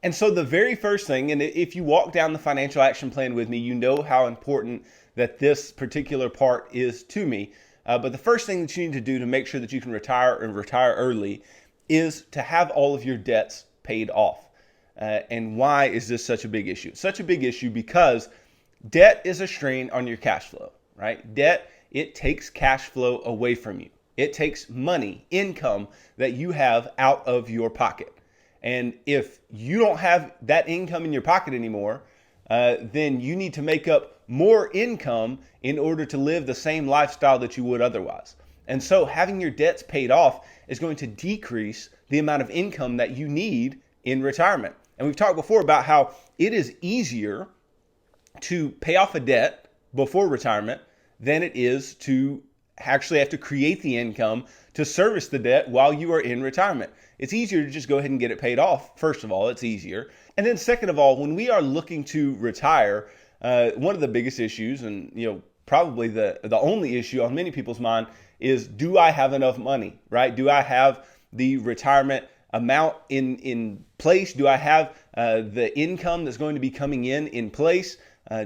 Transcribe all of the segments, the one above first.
And so the very first thing, and if you walk down the financial action plan with me, you know how important that this particular part is to me. But the first thing that you need to do to make sure that you can retire and retire early is to have all of your debts paid off. And why is this such a big issue? It's such a big issue because debt is a strain on your cash flow, right? Debt, it takes cash flow away from you. It takes money, income that you have out of your pocket. And if you don't have that income in your pocket anymore, then you need to make up more income in order to live the same lifestyle that you would otherwise. And so having your debts paid off is going to decrease the amount of income that you need in retirement. And we've talked before about how it is easier to pay off a debt before retirement than it is to actually have to create the income to service the debt while you are in retirement. It's easier to just go ahead and get it paid off. First of all, it's easier. And then second of all, when we are looking to retire, one of the biggest issues, and probably the only issue on many people's mind, is do I have enough money, right? Do I have the retirement amount in place? Do I have the income that's going to be coming in place?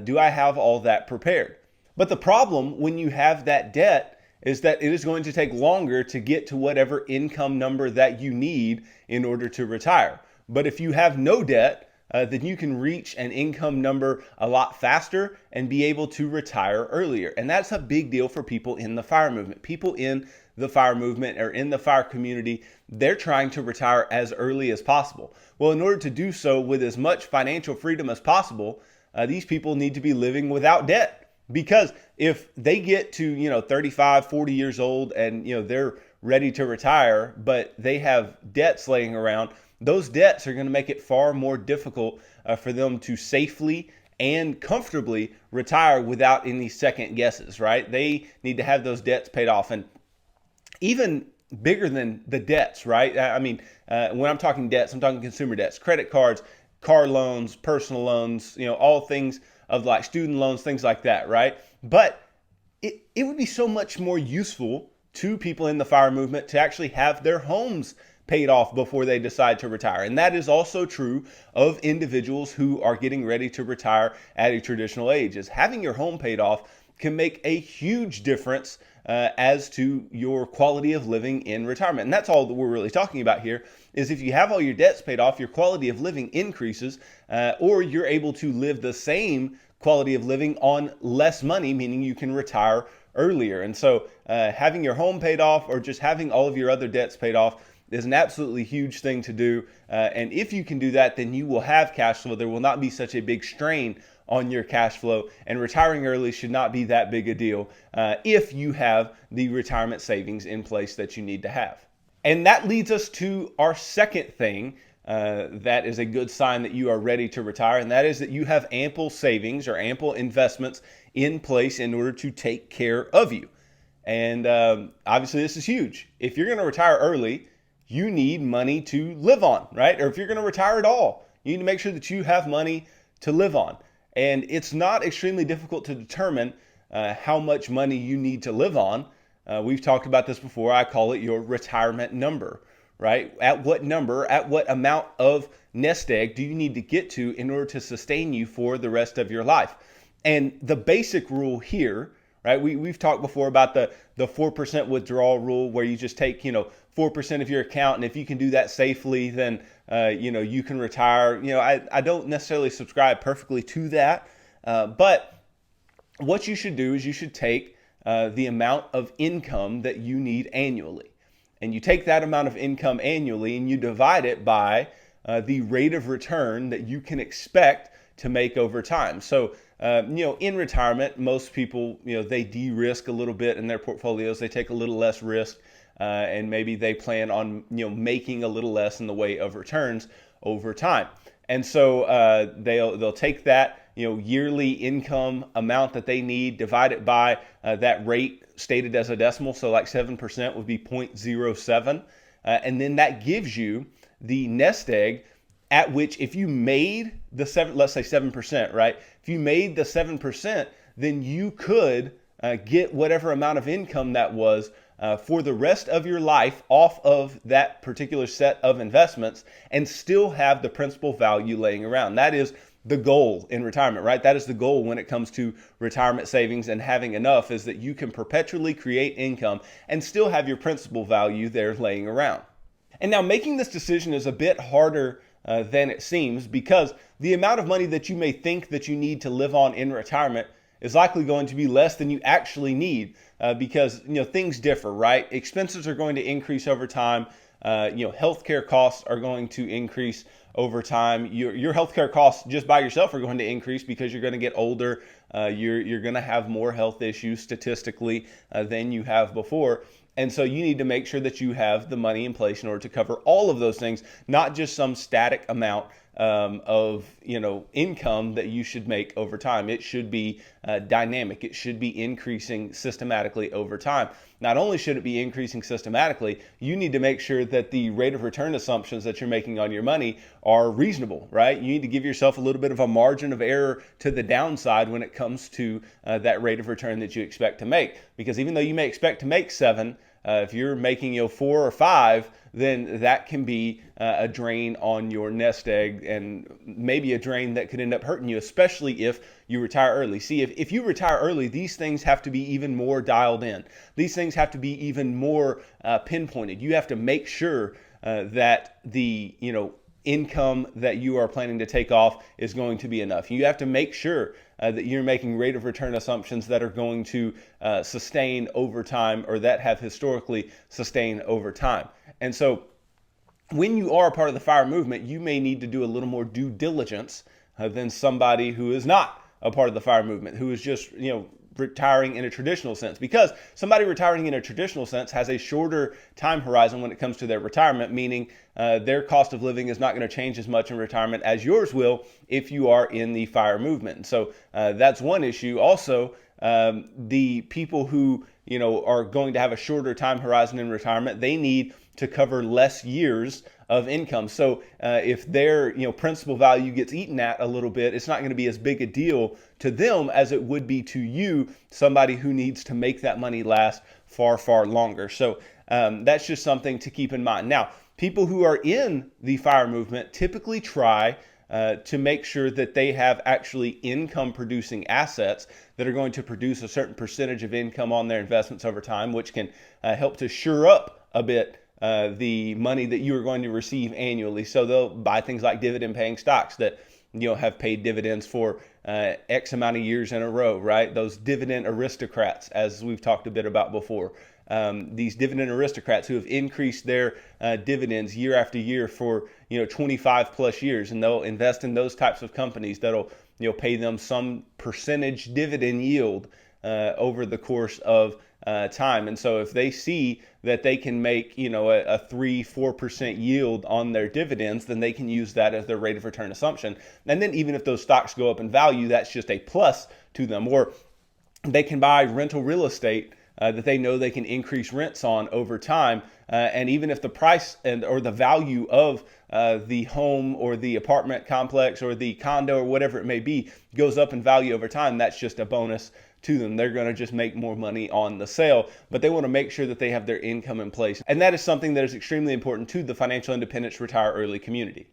Do I have all that prepared? But the problem when you have that debt is that it is going to take longer to get to whatever income number that you need in order to retire. But if you have no debt, then you can reach an income number a lot faster and be able to retire earlier. And that's a big deal for people in the FIRE movement. People in the FIRE movement or in the FIRE community, they're trying to retire as early as possible. Well, in order to do so with as much financial freedom as possible, these people need to be living without debt. Because if they get to 35, 40 years old and they're ready to retire, but they have debts laying around, those debts are going to make it far more difficult for them to safely and comfortably retire without any second guesses, right? They need to have those debts paid off. And even bigger than the debts, right? I mean, when I'm talking debts, I'm talking consumer debts, credit cards, car loans, personal loans, all things of like student loans, things like that, right? But it would be so much more useful to people in the FIRE movement to actually have their homes paid off before they decide to retire. And that is also true of individuals who are getting ready to retire at a traditional age. Is having your home paid off can make a huge difference as to your quality of living in retirement. And that's all that we're really talking about here, is if you have all your debts paid off, your quality of living increases, or you're able to live the same quality of living on less money, meaning you can retire earlier. And so having your home paid off or just having all of your other debts paid off is an absolutely huge thing to do. And if you can do that, then you will have cash flow. There will not be such a big strain on your cash flow, and retiring early should not be that big a deal if you have the retirement savings in place that you need to have. And that leads us to our second thing that is a good sign that you are ready to retire, and that is that you have ample savings or ample investments in place in order to take care of you. And obviously this is huge. If you're going to retire early, you need money to live on, right? Or if you're going to retire at all, you need to make sure that you have money to live on. And it's not extremely difficult to determine how much money you need to live on. We've talked about this before. I call it your retirement number, right? At what number, at what amount of nest egg do you need to get to in order to sustain you for the rest of your life? And the basic rule here, right? We've talked before about the 4% withdrawal rule, where you just take 4% of your account, and if you can do that safely, then you can retire. I don't necessarily subscribe perfectly to that, but what you should do is you should take the amount of income that you need annually, and you take that amount of income annually and you divide it by the rate of return that you can expect to make over time. So in retirement, most people they de-risk a little bit in their portfolios. They take a little less risk. And maybe they plan on making a little less in the way of returns over time. And so they'll take that yearly income amount that they need, divide it by that rate stated as a decimal. So like 7% would be 0.07. And then that gives you the nest egg at which, if you made the let's say 7%, right? If you made the 7%, then you could get whatever amount of income that was for the rest of your life off of that particular set of investments and still have the principal value laying around. That is the goal in retirement, right? That is the goal when it comes to retirement savings and having enough, is that you can perpetually create income and still have your principal value there laying around. And now making this decision is a bit harder than it seems, because the amount of money that you may think that you need to live on in retirement is likely going to be less than you actually need, because things differ, right? Expenses are going to increase over time. Healthcare costs are going to increase over time. Your healthcare costs just by yourself are going to increase because you're going to get older. You're going to have more health issues statistically than you have before. And so you need to make sure that you have the money in place in order to cover all of those things, not just some static amount of income that you should make over time. It should be dynamic. It should be increasing systematically over time. Not only should it be increasing systematically, you need to make sure that the rate of return assumptions that you're making on your money are reasonable, right? You need to give yourself a little bit of a margin of error to the downside when it comes to that rate of return that you expect to make. Because even though you may expect to make 7, if you're making 4 or 5, then that can be a drain on your nest egg, and maybe a drain that could end up hurting you, especially if you retire early. See, if you retire early, these things have to be even more dialed in. These things have to be even more pinpointed. You have to make sure that the income that you are planning to take off is going to be enough. You have to make sure that you're making rate of return assumptions that are going to sustain over time, or that have historically sustained over time. And so when you are a part of the FIRE movement, you may need to do a little more due diligence than somebody who is not a part of the FIRE movement, who is just, retiring in a traditional sense. Because somebody retiring in a traditional sense has a shorter time horizon when it comes to their retirement, meaning their cost of living is not going to change as much in retirement as yours will if you are in the FIRE movement. And so that's one issue. Also, the people who are going to have a shorter time horizon in retirement, they need to cover less years of income. So if their principal value gets eaten at a little bit, it's not going to be as big a deal to them as it would be to you, somebody who needs to make that money last far, far longer. So that's just something to keep in mind. Now, people who are in the FIRE movement typically try to make sure that they have actually income producing assets that are going to produce a certain percentage of income on their investments over time, which can help to shore up a bit the money that you are going to receive annually. So they'll buy things like dividend paying stocks that have paid dividends for X amount of years in a row, right? Those dividend aristocrats, as we've talked a bit about before. These dividend aristocrats who have increased their dividends year after year for 25 plus years, and they'll invest in those types of companies that'll pay them some percentage dividend yield over the course of time. And so if they see that they can make a 3-4% yield on their dividends, then they can use that as their rate of return assumption. And then even if those stocks go up in value, that's just a plus to them. Or they can buy rental real estate that they know they can increase rents on over time. And even if the price or the value of the home or the apartment complex or the condo or whatever it may be goes up in value over time, that's just a bonus to them. They're going to just make more money on the sale, but they want to make sure that they have their income in place. And that is something that is extremely important to the financial independence retire early community.